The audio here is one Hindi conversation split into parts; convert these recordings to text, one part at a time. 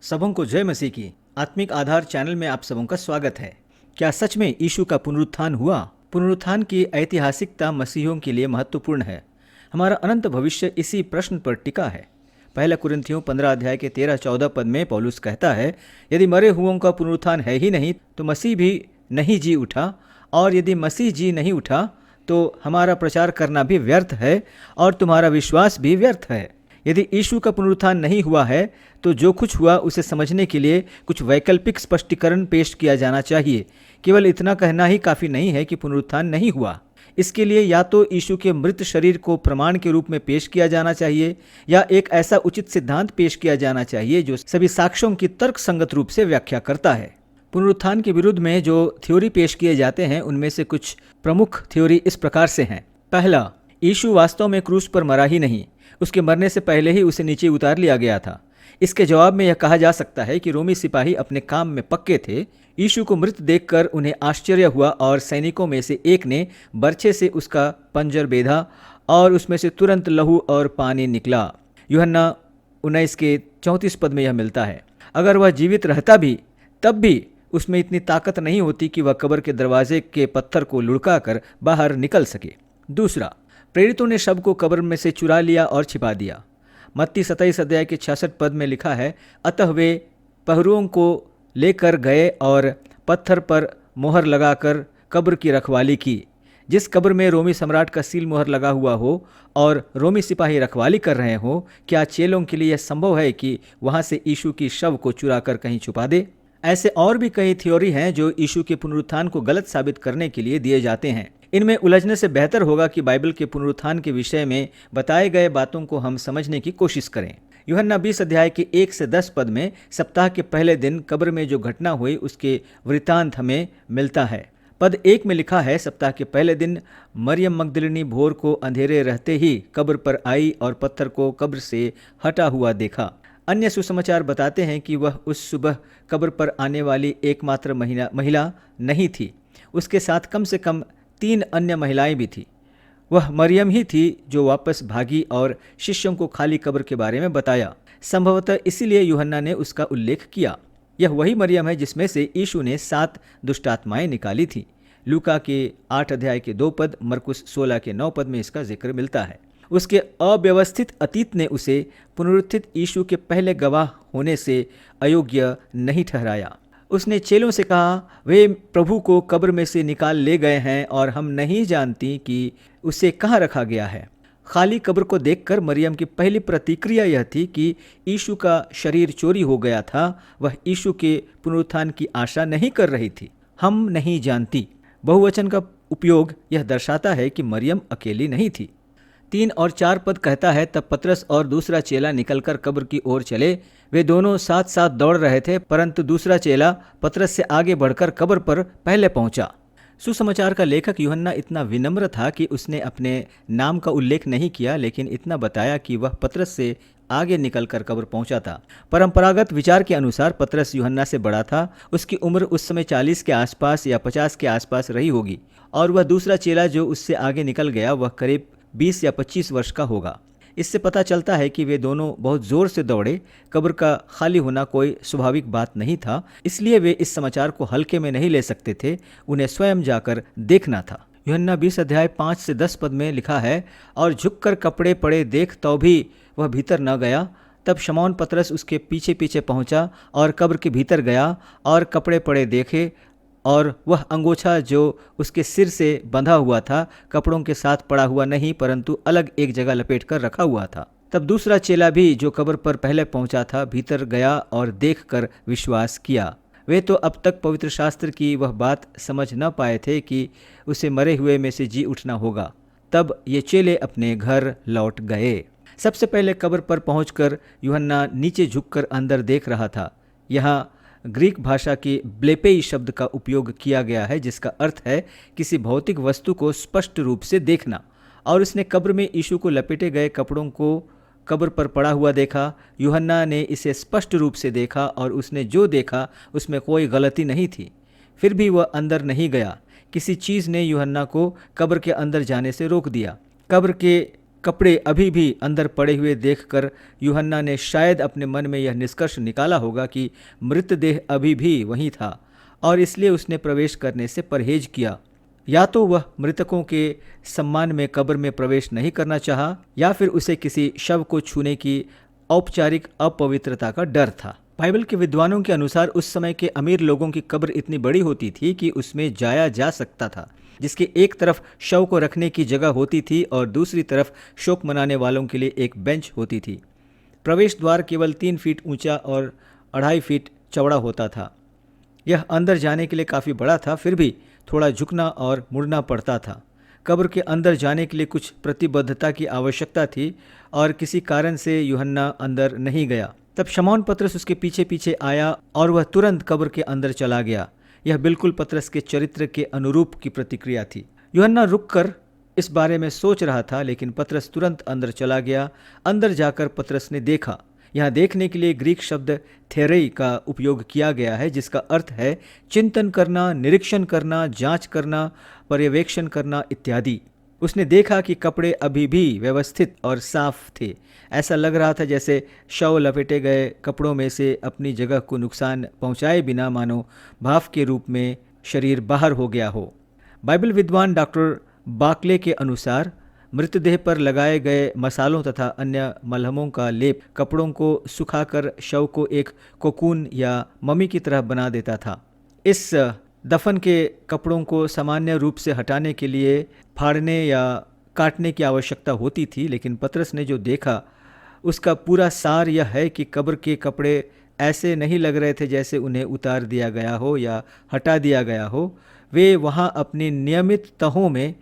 सबों को जय मसीह की आत्मिक आधार चैनल में आप सबों का स्वागत है। क्या सच में यीशु का पुनरुत्थान हुआ? पुनरुत्थान की ऐतिहासिकता मसीहियों के लिए महत्वपूर्ण है। हमारा अनंत भविष्य इसी प्रश्न पर टिका है। पहला कुरिन्थियों 15 अध्याय के 13-14 पद में पौलुस कहता है, यदि मरे हुओं का पुनरुत्थान है ही नहीं तो मसीह भी नहीं जी उठा, और यदि मसीह जी नहीं उठा तो हमारा प्रचार करना भी व्यर्थ है और तुम्हारा विश्वास भी व्यर्थ है। यदि यीशु का पुनरुत्थान नहीं हुआ है तो जो कुछ हुआ उसे समझने के लिए कुछ वैकल्पिक स्पष्टीकरण पेश किया जाना चाहिए। केवल इतना कहना ही काफ़ी नहीं है कि पुनरुत्थान नहीं हुआ। इसके लिए या तो यीशु के मृत शरीर को प्रमाण के रूप में पेश किया जाना चाहिए या एक ऐसा उचित सिद्धांत पेश किया जाना चाहिए जो सभी साक्ष्यों की तर्कसंगत रूप से व्याख्या करता है। पुनरुत्थान के विरुद्ध में जो थ्योरी पेश किए जाते हैं उनमें से कुछ प्रमुख थ्योरी इस प्रकार से हैं। पहला, यीशु वास्तव में क्रूस पर मरा ही नहीं, उसके मरने से पहले ही उसे नीचे उतार लिया गया था। इसके जवाब में यह कहा जा सकता है कि रोमी सिपाही अपने काम में पक्के थे। यीशु को मृत देखकर उन्हें आश्चर्य हुआ और सैनिकों में से एक ने बर्छे से उसका पंजर बेधा और उसमें से तुरंत लहू और पानी निकला। यूहन्ना 19 के 34 पद में यह मिलता है। अगर वह जीवित रहता भी तब भी उसमें इतनी ताकत नहीं होती कि वह कब्र के दरवाजे के पत्थर को लुढ़का कर बाहर निकल सके। दूसरा, प्रेरितों ने शव को कब्र में से चुरा लिया और छिपा दिया। मत्ती 27 अध्याय के 66 पद में लिखा है, अतः वे पहरुओं को लेकर गए और पत्थर पर मोहर लगाकर कब्र की रखवाली की। जिस कब्र में रोमी सम्राट का सील मोहर लगा हुआ हो और रोमी सिपाही रखवाली कर रहे हो, क्या चेलों के लिए यह संभव है कि वहां से यीशु की शव को चुरा कर कहीं छुपा दे? ऐसे और भी कई थ्योरी हैं जो यीशु के पुनरुत्थान को गलत साबित करने के लिए दिए जाते हैं। इनमें उलझने से बेहतर होगा कि बाइबल के पुनरुत्थान के विषय में बताए गए बातों को हम समझने की कोशिश करें। यूहन्ना 20 अध्याय के 1 से 10 पद में सप्ताह के पहले दिन कब्र में जो घटना हुई उसके वृतांत हमें मिलता है। पद 1 में लिखा है, सप्ताह के पहले दिन मरियम मगदलिनी भोर को अंधेरे रहते ही कब्र पर आई और पत्थर को कब्र से हटा हुआ देखा। अन्य सुसमाचार बताते हैं कि वह उस सुबह कब्र पर आने वाली एकमात्र महिला नहीं थी। उसके साथ कम से कम 3 अन्य महिलाएं भी थी। वह मरियम ही थी जो वापस भागी और शिष्यों को खाली कब्र के बारे में बताया। संभवतः इसीलिए यूहन्ना ने उसका उल्लेख किया। यह वही मरियम है जिसमें से यीशु ने 7 दुष्टात्माएं निकाली थी। लूका के 8 अध्याय के 2 पद, मरकुस 16 के 9 पद में इसका जिक्र मिलता है। उसके अव्यवस्थित अतीत ने उसे पुनरुत्थित यीशु के पहले गवाह होने से अयोग्य नहीं ठहराया। उसने चेलों से कहा, वे प्रभु को कब्र में से निकाल ले गए हैं और हम नहीं जानती कि उसे कहाँ रखा गया है। खाली कब्र को देखकर मरियम की पहली प्रतिक्रिया यह थी कि यीशु का शरीर चोरी हो गया था। वह यीशु के पुनरुत्थान की आशा नहीं कर रही थी। हम नहीं जानती बहुवचन का उपयोग यह दर्शाता है कि मरियम अकेली नहीं थी। 3 और 4 पद कहता है, तब पतरस और दूसरा चेला निकलकर कब्र की ओर चले। वे दोनों साथ साथ दौड़ रहे थे, परंतु दूसरा चेला पतरस से आगे बढ़कर कब्र पर पहले पहुंचा। सुसमाचार का लेखक यूहन्ना इतना विनम्र था कि उसने अपने नाम का उल्लेख नहीं किया, लेकिन इतना बताया कि वह पतरस से आगे निकलकर कब्र पहुंचा था। परंपरागत विचार के अनुसार पतरस यूहन्ना से बड़ा था। उसकी उम्र उस समय 40 के आसपास या 50 के आसपास रही होगी, और वह दूसरा चेला जो उससे आगे निकल गया वह करीब 20 या 25 वर्ष का होगा। इससे पता चलता है कि वे दोनों बहुत जोर से दौड़े। कब्र का खाली होना कोई स्वाभाविक बात नहीं था, इसलिए वे इस समाचार को हल्के में नहीं ले सकते थे। उन्हें स्वयं जाकर देखना था। यूहन्ना 20 अध्याय 5 से 10 पद में लिखा है, और झुककर कपड़े पड़े देख तो भी वह भीतर न गया। तब शमौन पतरस उसके पीछे पीछे पहुंचा और कब्र के भीतर गया और कपड़े पड़े देखे, और वह अंगोछा जो उसके सिर से बंधा हुआ था कपड़ों के साथ पड़ा हुआ नहीं, परंतु अलग एक जगह लपेट कर रखा हुआ था। तब दूसरा चेला भी जो कब्र पर पहले पहुंचा था भीतर गया और देखकर विश्वास किया। वे तो अब तक पवित्र शास्त्र की वह बात समझ न पाए थे कि उसे मरे हुए में से जी उठना होगा। तब ये चेले अपने घर लौट गए। सबसे पहले कब्र पर पहुंचकर यूहन्ना नीचे झुककर अंदर देख रहा था। यहाँ ग्रीक भाषा के ब्लेपेई शब्द का उपयोग किया गया है, जिसका अर्थ है किसी भौतिक वस्तु को स्पष्ट रूप से देखना। और उसने कब्र में यीशु को लपेटे गए कपड़ों को कब्र पर पड़ा हुआ देखा। यूहन्ना ने इसे स्पष्ट रूप से देखा और उसने जो देखा उसमें कोई गलती नहीं थी। फिर भी वह अंदर नहीं गया। किसी चीज़ ने यूहन्ना को कब्र के अंदर जाने से रोक दिया। कब्र के कपड़े अभी भी अंदर पड़े हुए देखकर यूहन्ना ने शायद अपने मन में यह निष्कर्ष निकाला होगा कि मृतदेह अभी भी वहीं था और इसलिए उसने प्रवेश करने से परहेज किया। या तो वह मृतकों के सम्मान में कब्र में प्रवेश नहीं करना चाहा, या फिर उसे किसी शव को छूने की औपचारिक अपवित्रता का डर था। बाइबल के विद्वानों के अनुसार उस समय के अमीर लोगों की कब्र इतनी बड़ी होती थी कि उसमें जाया जा सकता था, जिसके एक तरफ शव को रखने की जगह होती थी और दूसरी तरफ शोक मनाने वालों के लिए एक बेंच होती थी। प्रवेश द्वार केवल 3 फीट ऊंचा और 2.5 फीट चौड़ा होता था। यह अंदर जाने के लिए काफ़ी बड़ा था, फिर भी थोड़ा झुकना और मुड़ना पड़ता था। कब्र के अंदर जाने के लिए कुछ प्रतिबद्धता की आवश्यकता थी और किसी कारण से यूहन्ना अंदर नहीं गया। तब शमौन पतरस उसके पीछे पीछे आया और वह तुरंत कब्र के अंदर चला गया। यह बिल्कुल पतरस के चरित्र के अनुरूप की प्रतिक्रिया थी। यूहन्ना रुककर इस बारे में सोच रहा था, लेकिन पतरस तुरंत अंदर चला गया। अंदर जाकर पतरस ने देखा। यहाँ देखने के लिए ग्रीक शब्द थेरेई का उपयोग किया गया है, जिसका अर्थ है चिंतन करना, निरीक्षण करना, जांच करना, पर्यवेक्षण करना इत्यादि। उसने देखा कि कपड़े अभी भी व्यवस्थित और साफ थे। ऐसा लग रहा था जैसे शव लपेटे गए कपड़ों में से अपनी जगह को नुकसान पहुंचाए बिना मानो भाफ के रूप में शरीर बाहर हो गया हो। बाइबल विद्वान डॉक्टर बाकले के अनुसार मृतदेह पर लगाए गए मसालों तथा अन्य मलहमों का लेप कपड़ों को सुखाकर शव को एक कोकून या मम्मी की तरह बना देता था। इस दफन के कपड़ों को सामान्य रूप से हटाने के लिए फाड़ने या काटने की आवश्यकता होती थी, लेकिन पतरस ने जो देखा उसका पूरा सार यह है कि कब्र के कपड़े ऐसे नहीं लग रहे थे जैसे उन्हें उतार दिया गया हो या हटा दिया गया हो। वे वहाँ अपनी नियमित तहों में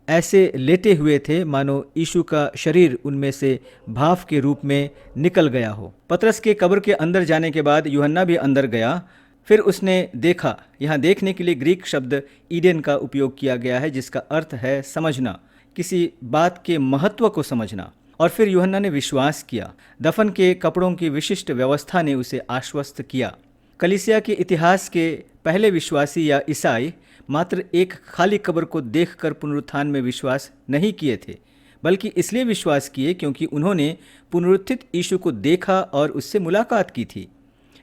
ऐसे लेटे हुए थे मानो यीशु का शरीर उनमें से भाफ के रूप में निकल गया हो। पतरस के कब्र के अंदर जाने के बाद यूहन्ना भी अंदर गया। फिर उसने देखा। यहाँ देखने के लिए ग्रीक शब्द ईडेन का उपयोग किया गया है, जिसका अर्थ है समझना, किसी बात के महत्व को समझना। और फिर यूहन्ना ने विश्वास किया। दफन के कपड़ों की विशिष्ट व्यवस्था ने उसे आश्वस्त किया। कलीसिया के इतिहास के पहले विश्वासी या ईसाई मात्र एक खाली कब्र को देखकर पुनरुत्थान में विश्वास नहीं किए थे, बल्कि इसलिए विश्वास किए क्योंकि उन्होंने पुनरुत्थित यीशु को देखा और उससे मुलाकात की थी।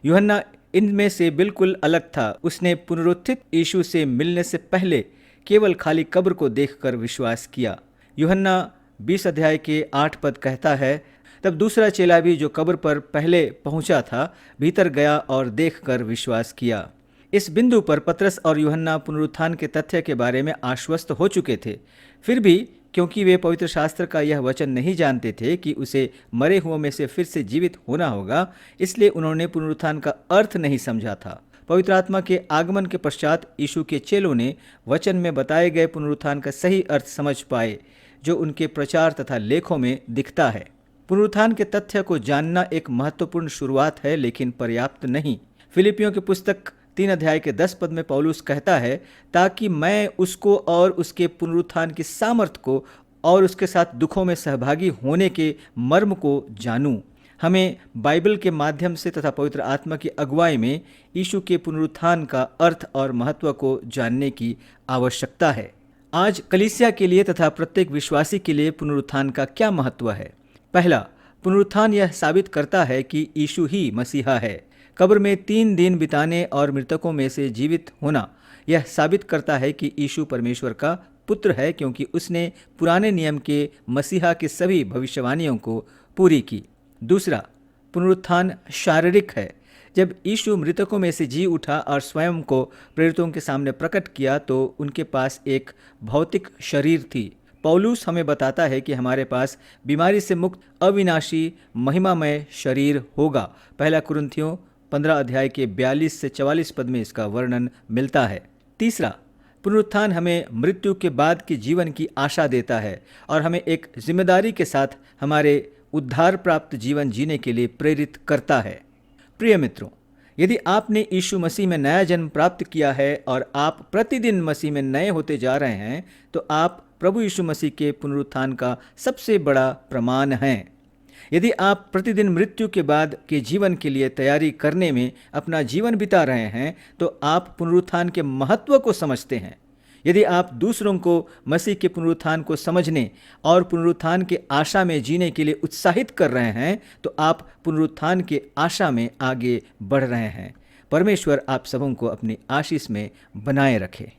यूहन्ना इनमें से बिल्कुल अलग था। उसने पुनरुत्थित यीशु से मिलने से पहले केवल खाली कब्र को देखकर विश्वास किया। यूहन्ना 20 अध्याय के 8 पद कहता है, तब दूसरा चेला भी जो कब्र पर पहले पहुंचा था भीतर गया और देखकर विश्वास किया। इस बिंदु पर पतरस और यूहन्ना पुनरुत्थान के तथ्य के बारे में आश्वस्त हो चुके थे। फिर भी क्योंकि वे पवित्र शास्त्र का यह वचन नहीं जानते थे कि उसे मरे हुओं में से फिर से जीवित होना होगा, इसलिए उन्होंने पुनरुत्थान का अर्थ नहीं समझा था। पवित्र आत्मा के आगमन के पश्चात यीशु के चेलों ने वचन में बताए गए पुनरुत्थान का सही अर्थ समझ पाए, जो उनके प्रचार तथा लेखों में दिखता है। पुनरुत्थान के तथ्य को जानना एक महत्वपूर्ण शुरुआत है, लेकिन पर्याप्त नहीं। फिलिपियों की पुस्तक 3 अध्याय के 10 पद में पौलुस कहता है, ताकि मैं उसको और उसके पुनरुत्थान की सामर्थ को और उसके साथ दुखों में सहभागी होने के मर्म को जानूं। हमें बाइबल के माध्यम से तथा पवित्र आत्मा की अगुवाई में यीशु के पुनरुत्थान का अर्थ और महत्व को जानने की आवश्यकता है। आज कलीसिया के लिए तथा प्रत्येक विश्वासी के लिए पुनरुत्थान का क्या महत्व है? पहला, पुनरुत्थान यह साबित करता है कि यीशु ही मसीहा है। कब्र में 3 दिन बिताने और मृतकों में से जीवित होना यह साबित करता है कि यीशु परमेश्वर का पुत्र है, क्योंकि उसने पुराने नियम के मसीहा के सभी भविष्यवाणियों को पूरी की। दूसरा, पुनरुत्थान शारीरिक है। जब यीशु मृतकों में से जी उठा और स्वयं को प्रेरितों के सामने प्रकट किया तो उनके पास एक भौतिक शरीर थी। पौलुस हमें बताता है कि हमारे पास बीमारी से मुक्त अविनाशी महिमामय शरीर होगा। पहला कुरिन्थियों 15 अध्याय के 42 से 44 पद में इसका वर्णन मिलता है। तीसरा, पुनरुत्थान हमें मृत्यु के बाद के जीवन की आशा देता है और हमें एक जिम्मेदारी के साथ हमारे उद्धार प्राप्त जीवन जीने के लिए प्रेरित करता है। प्रिय मित्रों, यदि आपने यीशु मसीह में नया जन्म प्राप्त किया है और आप प्रतिदिन मसीह में नए होते जा रहे हैं, तो आप प्रभु यीशु मसीह के पुनरुत्थान का सबसे बड़ा प्रमाण हैं। यदि आप प्रतिदिन मृत्यु के बाद के जीवन के लिए तैयारी करने में अपना जीवन बिता रहे हैं, तो आप पुनरुत्थान के महत्व को समझते हैं। यदि आप दूसरों को मसीह के पुनरुत्थान को समझने और पुनरुत्थान के आशा में जीने के लिए उत्साहित कर रहे हैं, तो आप पुनरुत्थान के आशा में आगे बढ़ रहे हैं। परमेश्वर आप सबों को अपनी आशीष में बनाए रखे।